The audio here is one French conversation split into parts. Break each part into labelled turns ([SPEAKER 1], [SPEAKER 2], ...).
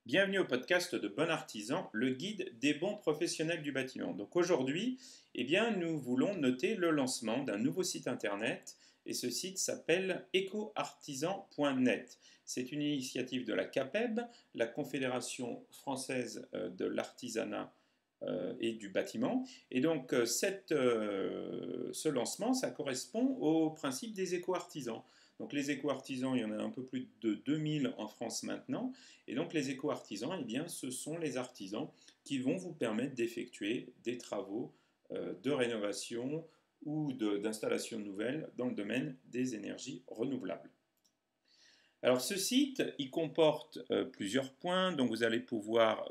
[SPEAKER 1] Bienvenue au podcast de Bon Artisan, le guide des bons professionnels du bâtiment. Donc aujourd'hui, nous voulons noter le lancement d'un nouveau site internet et ce site s'appelle ecoartisan.net. C'est une initiative de la CAPEB, la Confédération française de l'artisanat et du bâtiment. Et donc ce lancement, ça correspond au principe des éco-artisans. Donc les éco-artisans, il y en a un peu plus de 2000 en France maintenant. Et donc les éco-artisans, ce sont les artisans qui vont vous permettre d'effectuer des travaux de rénovation ou d'installation nouvelle dans le domaine des énergies renouvelables. Alors ce site, il comporte plusieurs points, donc vous allez pouvoir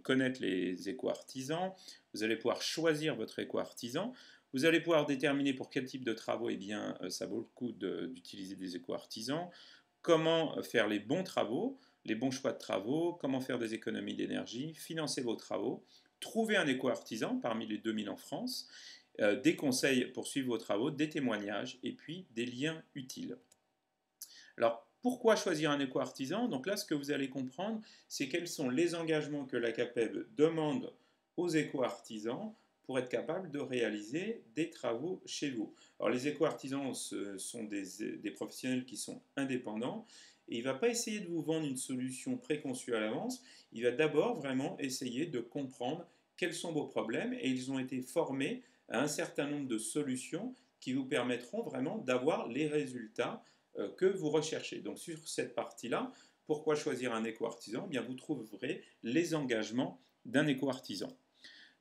[SPEAKER 1] connaître les éco-artisans, vous allez pouvoir choisir votre éco-artisan, vous allez pouvoir déterminer pour quel type de travaux ça vaut le coup d'utiliser des éco-artisans, comment faire les bons travaux, les bons choix de travaux, comment faire des économies d'énergie, financer vos travaux, trouver un éco-artisan parmi les 2000 en France, des conseils pour suivre vos travaux, des témoignages et puis des liens utiles. Alors, pourquoi choisir un éco-artisan? Donc là, ce que vous allez comprendre, c'est quels sont les engagements que la CAPEB demande aux éco-artisans pour être capable de réaliser des travaux chez vous. Alors les éco-artisans, ce sont des professionnels qui sont indépendants et il ne va pas essayer de vous vendre une solution préconçue à l'avance, il va d'abord vraiment essayer de comprendre quels sont vos problèmes et ils ont été formés à un certain nombre de solutions qui vous permettront vraiment d'avoir les résultats que vous recherchez. Donc sur cette partie-là, pourquoi choisir un éco-artisan? Vous trouverez les engagements d'un éco-artisan.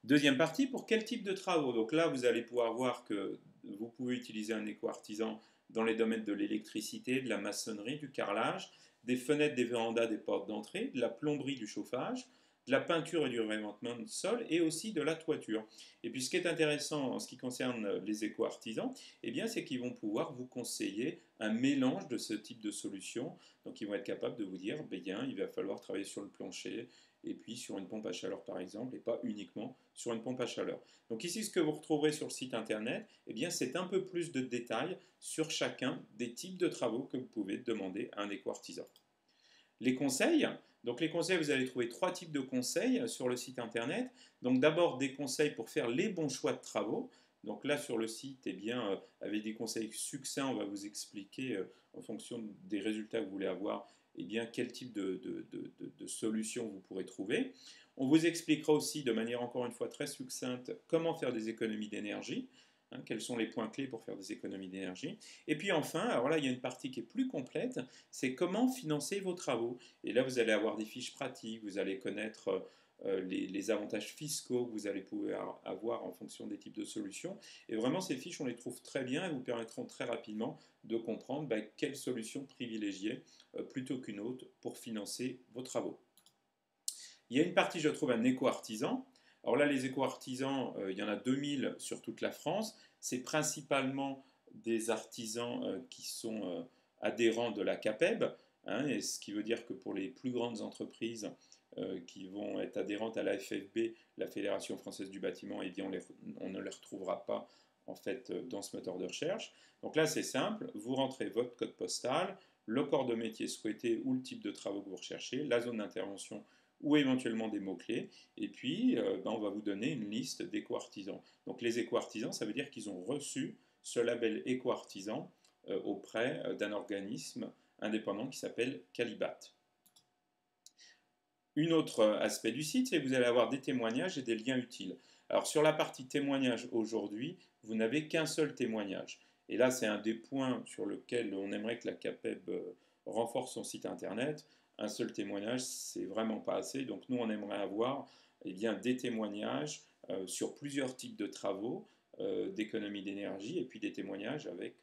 [SPEAKER 1] Deuxième partie, pour quel type de travaux? Donc là, vous allez pouvoir voir que vous pouvez utiliser un éco-artisan dans les domaines de l'électricité, de la maçonnerie, du carrelage, des fenêtres, des vérandas, des portes d'entrée, de la plomberie, du chauffage, de la peinture et du revêtement de sol et aussi de la toiture. Et puis ce qui est intéressant en ce qui concerne les éco-artisans, c'est qu'ils vont pouvoir vous conseiller un mélange de ce type de solutions. Donc ils vont être capables de vous dire, il va falloir travailler sur le plancher et puis sur une pompe à chaleur par exemple, et pas uniquement sur une pompe à chaleur. Donc ici, ce que vous retrouverez sur le site internet, c'est un peu plus de détails sur chacun des types de travaux que vous pouvez demander à un éco-artisan. Les conseils. Donc les conseils, vous allez trouver trois types de conseils sur le site internet. Donc d'abord des conseils pour faire les bons choix de travaux. Donc là sur le site, avec des conseils succincts, on va vous expliquer en fonction des résultats que vous voulez avoir, quel type de solution vous pourrez trouver. On vous expliquera aussi de manière encore une fois très succincte comment faire des économies d'énergie. Quels sont les points clés pour faire des économies d'énergie. Et puis enfin, alors là, il y a une partie qui est plus complète, c'est comment financer vos travaux. Et là, vous allez avoir des fiches pratiques, vous allez connaître les avantages fiscaux que vous allez pouvoir avoir en fonction des types de solutions. Et vraiment, ces fiches, on les trouve très bien et vous permettront très rapidement de comprendre quelle solution privilégier plutôt qu'une autre pour financer vos travaux. Il y a une partie, je trouve, un éco-artisan. Alors là, les éco-artisans, il y en a 2000 sur toute la France. C'est principalement des artisans qui sont adhérents de la CAPEB, et ce qui veut dire que pour les plus grandes entreprises qui vont être adhérentes à la FFB, la Fédération française du bâtiment, on ne les retrouvera pas en fait dans ce moteur de recherche. Donc là, c'est simple, vous rentrez votre code postal, le corps de métier souhaité ou le type de travaux que vous recherchez, la zone d'intervention ou éventuellement des mots-clés, et puis on va vous donner une liste d'éco-artisans. Donc les éco-artisans, ça veut dire qu'ils ont reçu ce label éco-artisan auprès d'un organisme indépendant qui s'appelle Calibat. Un autre aspect du site, c'est que vous allez avoir des témoignages et des liens utiles. Alors sur la partie témoignages aujourd'hui, vous n'avez qu'un seul témoignage. Et là, c'est un des points sur lequel on aimerait que la CAPEB renforce son site internet. Un seul témoignage, c'est vraiment pas assez. Donc nous, on aimerait avoir des témoignages sur plusieurs types de travaux, d'économie d'énergie, et puis des témoignages avec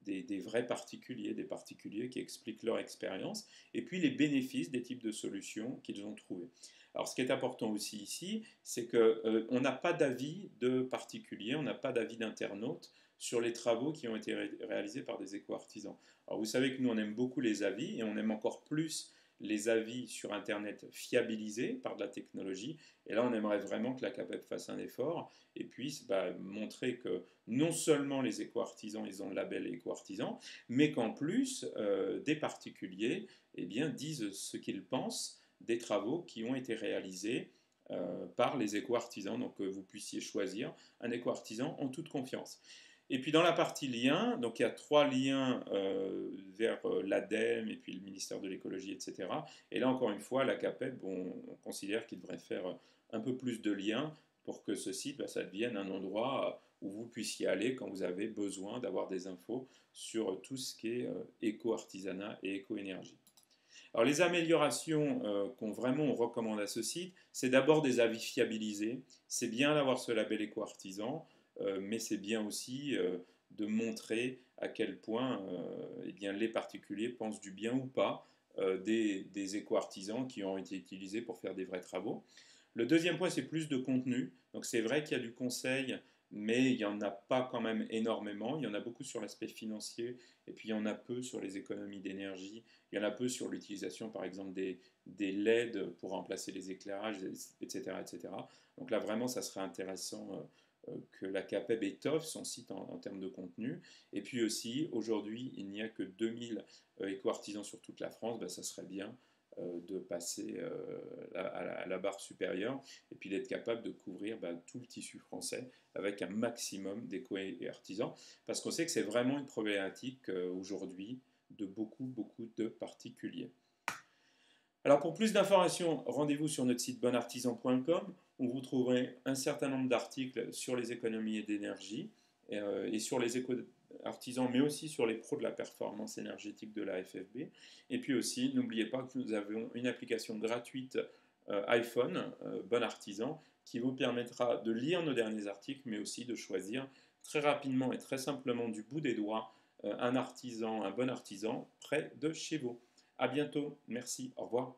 [SPEAKER 1] des vrais particuliers, des particuliers qui expliquent leur expérience, et puis les bénéfices des types de solutions qu'ils ont trouvés. Alors ce qui est important aussi ici, c'est qu'on n'a pas d'avis de particuliers, on n'a pas d'avis d'internautes sur les travaux qui ont été réalisés par des éco-artisans. Alors vous savez que nous on aime beaucoup les avis, et on aime encore plus les avis sur Internet fiabilisés par de la technologie. Et là, on aimerait vraiment que la CAPEB fasse un effort et puisse montrer que non seulement les éco-artisans, ils ont le label éco-artisan, mais qu'en plus, des particuliers disent ce qu'ils pensent des travaux qui ont été réalisés par les éco-artisans, donc que vous puissiez choisir un éco-artisan en toute confiance. Et puis dans la partie liens, donc il y a 3 liens vers l'ADEME et puis le ministère de l'écologie, etc. Et là encore une fois, la CAPEB, on considère qu'il devrait faire un peu plus de liens pour que ce site, ça devienne un endroit où vous puissiez aller quand vous avez besoin d'avoir des infos sur tout ce qui est éco-artisanat et éco-énergie. Alors les améliorations vraiment on recommande à ce site, c'est d'abord des avis fiabilisés. C'est bien d'avoir ce label éco-artisan, mais c'est bien aussi de montrer à quel point eh bien, les particuliers pensent du bien ou pas des éco-artisans qui ont été utilisés pour faire des vrais travaux. Le deuxième point, c'est plus de contenu. Donc c'est vrai qu'il y a du conseil, mais il n'y en a pas quand même énormément. Il y en a beaucoup sur l'aspect financier, et puis il y en a peu sur les économies d'énergie. Il y en a peu sur l'utilisation, par exemple, des LED pour remplacer les éclairages, etc., etc. Donc là, vraiment, ça serait intéressant que la CAPEB étoffe son site en termes de contenu. Et puis aussi, aujourd'hui, il n'y a que 2000 éco-artisans sur toute la France. Ben, ça serait bien de passer à la barre supérieure et puis d'être capable de couvrir tout le tissu français avec un maximum d'éco-artisans parce qu'on sait que c'est vraiment une problématique aujourd'hui de beaucoup de particuliers. Alors pour plus d'informations, rendez-vous sur notre site bonartisan.com où vous trouverez un certain nombre d'articles sur les économies d'énergie et sur les éco-artisans, mais aussi sur les pros de la performance énergétique de la FFB. Et puis aussi, n'oubliez pas que nous avons une application gratuite iPhone, Bon Artisan, qui vous permettra de lire nos derniers articles, mais aussi de choisir très rapidement et très simplement du bout des doigts un bon artisan près de chez vous. À bientôt, merci, au revoir.